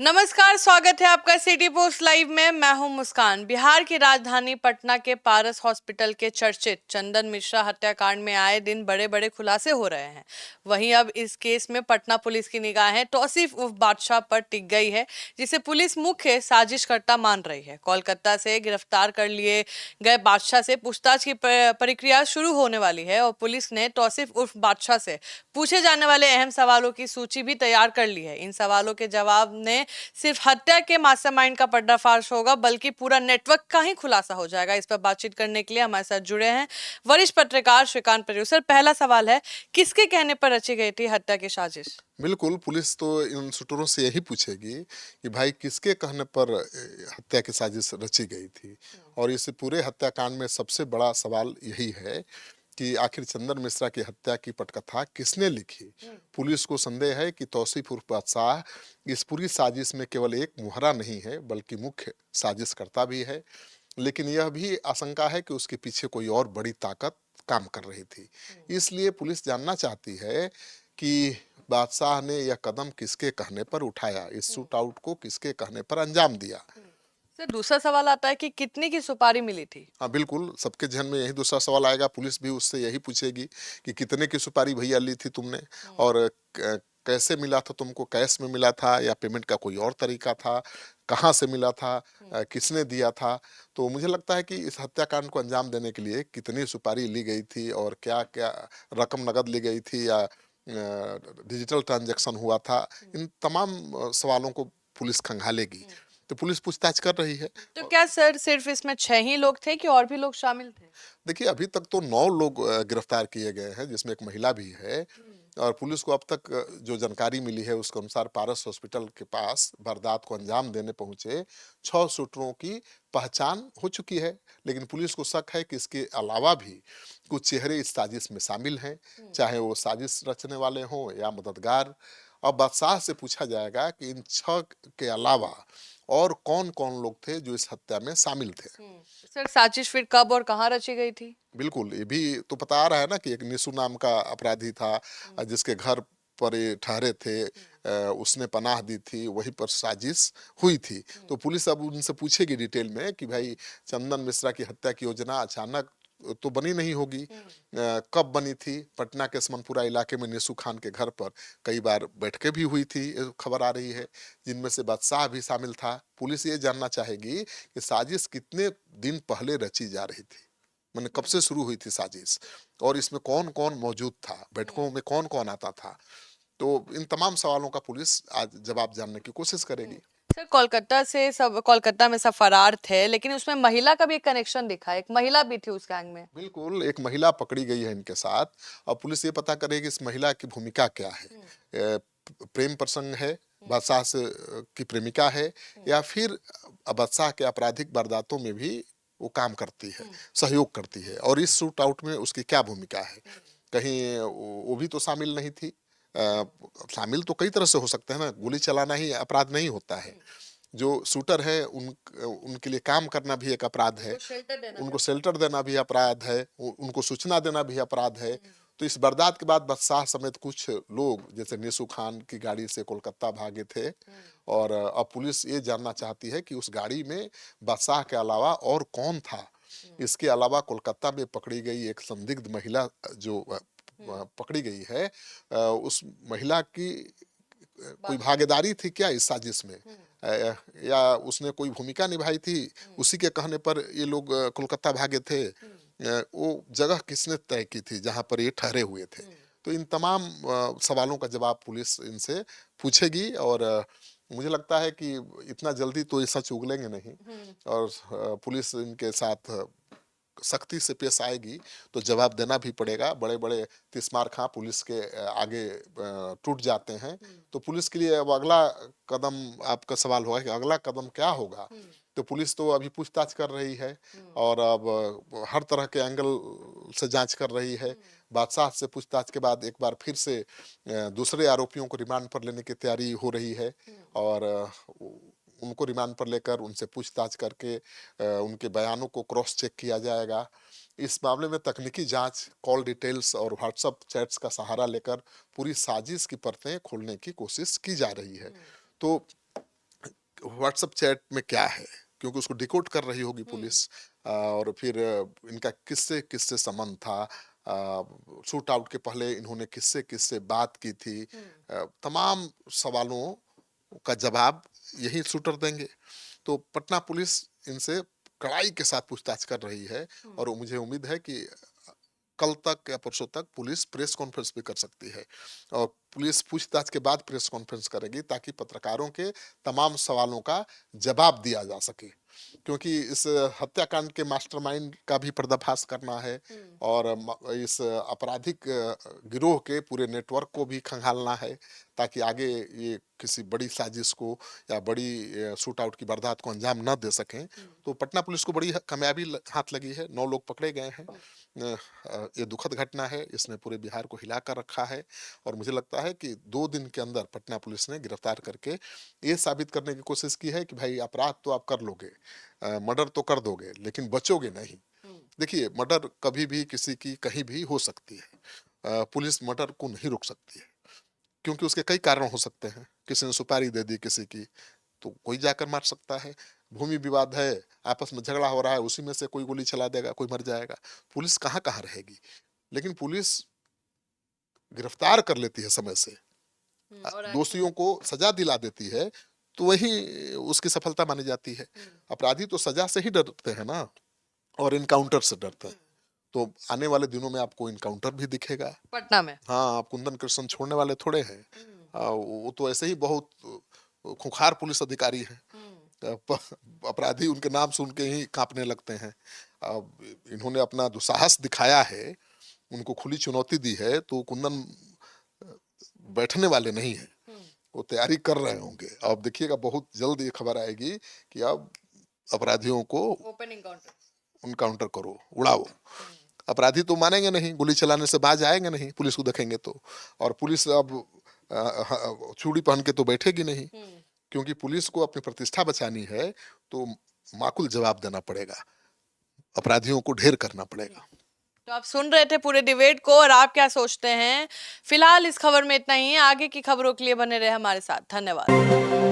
नमस्कार, स्वागत है आपका सिटी पोस्ट लाइव में। मैं हूं मुस्कान। बिहार की राजधानी पटना के पारस हॉस्पिटल के चर्चित चंदन मिश्रा हत्याकांड में आए दिन बड़े बड़े खुलासे हो रहे हैं। वहीं अब इस केस में पटना पुलिस की निगाहें तौसीफ उर्फ बादशाह पर टिक गई है, जिसे पुलिस मुख्य साजिशकर्ता मान रही है। कोलकाता से गिरफ्तार कर लिए गए बादशाह से पूछताछ की प्रक्रिया शुरू होने वाली है और पुलिस ने तौसीफ उर्फ बादशाह से पूछे जाने वाले अहम सवालों की सूची भी तैयार कर ली है। इन सवालों के जवाब ने सिर्फ हत्या के मास्टरमाइंड का पर्दाफाश होगा, बल्कि पूरा नेटवर्क का ही खुलासा हो जाएगा। इस पर बातचीत करने के लिए हमारे साथ जुड़े हैं वरिष्ठ पत्रकार श्रीकांत प्रोड्यूसर। पहला सवाल है, किसके कहने पर रची गई थी हत्या की साजिश? बिल्कुल, पुलिस तो इन शूटरों से यही पूछेगी कि भाई किसके कहने पर हत्या की साजिश रची गई थी। और इस पूरे हत्याकांड में सबसे बड़ा सवाल यही है कि आखिर चंदन मिश्रा की हत्या की पटकथा किसने लिखी। पुलिस को संदेह है कि तौसीफ उर्फ बादशाह इस पूरी साजिश में केवल एक मुहरा नहीं है, बल्कि मुख्य साजिशकर्ता भी है। लेकिन यह भी आशंका है कि उसके पीछे कोई और बड़ी ताकत काम कर रही थी। इसलिए पुलिस जानना चाहती है कि बादशाह ने यह कदम किसके कहने पर उठाया, इस शूट आउट को किसके कहने पर अंजाम दिया। सर, दूसरा सवाल आता है कि कितनी की सुपारी मिली थी? हाँ बिल्कुल, सबके जहन में यही दूसरा सवाल आएगा। पुलिस भी उससे यही पूछेगी कि कितने की सुपारी भैया ली थी तुमने, और कैसे मिला था तुमको, कैश में मिला था या पेमेंट का कोई और तरीका था, कहाँ से मिला था, किसने दिया था। तो मुझे लगता है कि इस हत्याकांड को अंजाम देने के लिए कितनी सुपारी ली गई थी और क्या क्या रकम नगद ली गई थी या डिजिटल ट्रांजैक्शन हुआ था, इन तमाम सवालों को पुलिस खंगालेगी। तो पुलिस पूछताछ कर रही है। तो क्या सर सिर्फ इसमें 6 ही लोग थे कि और भी लोग शामिल थे? देखिए, अभी तक तो 9 लोग गिरफ्तार किए गए हैं, जिसमें एक महिला भी है। और पुलिस को अब तक जो जानकारी मिली है उसके अनुसार पारस हॉस्पिटल के पास वारदात को अंजाम देने पहुंचे 6 शूटरों की पहचान हो चुकी है। लेकिन पुलिस को शक है कि इसके अलावा भी कुछ चेहरे इस साजिश में शामिल हैं, चाहे वो साजिश रचने वाले हों या मददगार। अब बादशाह से पूछा जाएगा कि इन 6 के अलावा और कौन-कौन लोग थे जो इस हत्या में शामिल थे। सर, साजिश फिर कब और कहाँ रची गई थी? बिल्कुल, ये भी तो पता आ रहा है ना कि एक निशु नाम का अपराधी था, जिसके घर पर ये ठहरे थे, उसने पनाह दी थी, वहीं पर साजिश हुई थी। तो पुलिस अब उनसे पूछेगी डिटेल में कि भाई चंदन मिश्रा की हत्या की योजना अचानक तो बनी नहीं होगी, कब बनी थी। पटना के समनपुरा इलाके में निशु खान के घर पर कई बार बैठकें भी हुई थी, खबर आ रही है, जिनमें से बादशाह भी शामिल था। पुलिस ये जानना चाहेगी कि साजिश कितने दिन पहले रची जा रही थी, मैंने कब से शुरू हुई थी साजिश, और इसमें कौन कौन मौजूद था, बैठकों में कौन कौन आता था। तो इन तमाम सवालों का पुलिस आज जवाब जानने की कोशिश करेगी। सर, कोलकाता में सब फरार थे, लेकिन उसमें महिला का भी एक कनेक्शन दिखा है। एक महिला भी थी उस गैंग में। बिल्कुल, एक महिला पकड़ी गई है इनके साथ। और पुलिस ये पता करेगी इस महिला की भूमिका क्या है। प्रेम प्रसंग है, बादशाह से की प्रेमिका है, या फिर बादशाह के आपराधिक वारदातों में भी वो काम करती है, सहयोग करती है, और इस शूट आउट में उसकी क्या भूमिका है। कहीं वो भी तो शामिल नहीं थी। शामिल तो कई तरह से हो सकते हैं ना, गोली चलाना ही अपराध नहीं होता है। जो शूटर है उनके लिए काम करना भी एक अपराध है, उनको शेल्टर देना भी अपराध है, उनको सूचना देना भी अपराध है। तो इस बरदात के बाद बादशाह समेत कुछ लोग जैसे निशु खान की गाड़ी से कोलकाता भागे थे। और अब पुलिस ये जानना चाहती है कि उस गाड़ी में बादशाह के अलावा और कौन था। इसके अलावा कोलकाता में पकड़ी गई एक संदिग्ध महिला जो पकड़ी गई है, उस महिला की कोई भागीदारी थी क्या इस साजिश में, या उसने कोई भूमिका निभाई थी, उसी के कहने पर ये लोग कोलकाता भागे थे। वो जगह किसने तय की थी जहां पर ये ठहरे हुए थे। तो इन तमाम सवालों का जवाब पुलिस इनसे पूछेगी। और मुझे लगता है कि इतना जल्दी तो ये सच उगलेंगे नहीं, और पुलिस इनके साथ सख्ती से पेश आएगी तो जवाब देना भी पड़ेगा। बड़े बड़े तिस्मार खां पुलिस के आगे टूट जाते हैं। तो पुलिस के लिए अब अगला कदम, आपका सवाल होगा कि अगला कदम क्या होगा। तो पुलिस तो अभी पूछताछ कर रही है, और अब हर तरह के एंगल से जांच कर रही है। बादशाह से पूछताछ के बाद एक बार फिर से दूसरे आरोपियों को रिमांड पर लेने की तैयारी हो रही है। और उनको रिमांड पर लेकर उनसे पूछताछ करके उनके बयानों को क्रॉस चेक किया जाएगा। इस मामले में तकनीकी जांच, कॉल डिटेल्स और व्हाट्सएप चैट्स का सहारा लेकर पूरी साजिश की परतें खोलने की कोशिश की जा रही है। तो व्हाट्सएप चैट में क्या है, क्योंकि उसको डिकोड कर रही होगी पुलिस। और फिर इनका किससे किससे संबंध था, शूट आउट के पहले इन्होंने किससे किससे बात की थी, तमाम सवालों का जवाब यही शूटर देंगे। तो पटना पुलिस इनसे कड़ाई के साथ पूछताछ कर रही है, और मुझे उम्मीद है कि कल तक या परसों तक पुलिस प्रेस कॉन्फ्रेंस भी कर सकती है, और पुलिस पूछताछ के बाद प्रेस कॉन्फ्रेंस करेगी ताकि पत्रकारों के तमाम सवालों का जवाब दिया जा सके, क्योंकि इस हत्याकांड के मास्टरमाइंड का भी पर्दाफाश करना है, और इस आपराधिक गिरोह के पूरे नेटवर्क को भी खंगालना है, ताकि आगे ये किसी बड़ी साजिश को या बड़ी शूट आउट की वारदात को अंजाम न दे सकें। तो पटना पुलिस को बड़ी कामयाबी हाथ लगी है, 9 लोग पकड़े गए हैं। ये दुखद घटना है, इसने पूरे बिहार को हिला कर रखा है, और मुझे लगता है कि 2 दिन के अंदर पटना पुलिस ने गिरफ्तार करके ये साबित करने की कोशिश की है कि भाई अपराध तो आप कर लोगे, मर्डर तो कर दोगे, लेकिन बचोगे नहीं। देखिए, मर्डर कभी भी किसी की कहीं भी हो सकती है, पुलिस मर्डर को नहीं रोक सकती है, क्योंकि उसके कई कारण हो सकते हैं। किसी ने सुपारी दे दी किसी की, तो कोई जाकर मार सकता है। भूमि विवाद है, आपस में झगड़ा हो रहा है, उसी में से कोई गोली चला देगा, कोई मर जाएगा। पुलिस कहाँ कहाँ रहेगी, लेकिन पुलिस गिरफ्तार कर लेती है समय से, और दोषियों को सजा दिला देती है, तो वही उसकी सफलता मानी जाती है। अपराधी तो सजा से ही डरते हैं ना, और इनकाउंटर से डरते हैं। तो आने वाले दिनों में आपको इनकाउंटर भी दिखेगा पटना में। हाँ, आप कुंदन कृष्ण छोड़ने वाले थोड़े हैं। वो तो ऐसे ही बहुत खूंखार पुलिस अधिकारी हैं। अपराधी उनके नाम सुन के ही कांपने लगते हैं। अब इन्होंने अपना दुस्साहस दिखाया है, उनको खुली चुनौती दी है, तो कुंदन बैठने वाले नहीं है, वो तैयारी कर रहे होंगे। अब देखिएगा, बहुत जल्द ये खबर आएगी कि अब अपराधियों को ओपन इनकाउंटर उनकाउंटर करो, उड़ाओ। अपराधी तो मानेंगे नहीं, गोली चलाने से बाज आएंगे नहीं पुलिस को देखेंगे तो, और पुलिस अब चूड़ी पहन के तो बैठेगी नहीं, क्योंकि पुलिस को अपनी प्रतिष्ठा बचानी है, तो माकूल जवाब देना पड़ेगा, अपराधियों को ढेर करना पड़ेगा। तो आप सुन रहे थे पूरे डिबेट को, और आप क्या सोचते हैं? फिलहाल इस खबर में इतना ही। आगे की खबरों के लिए बने रहे हमारे साथ। धन्यवाद।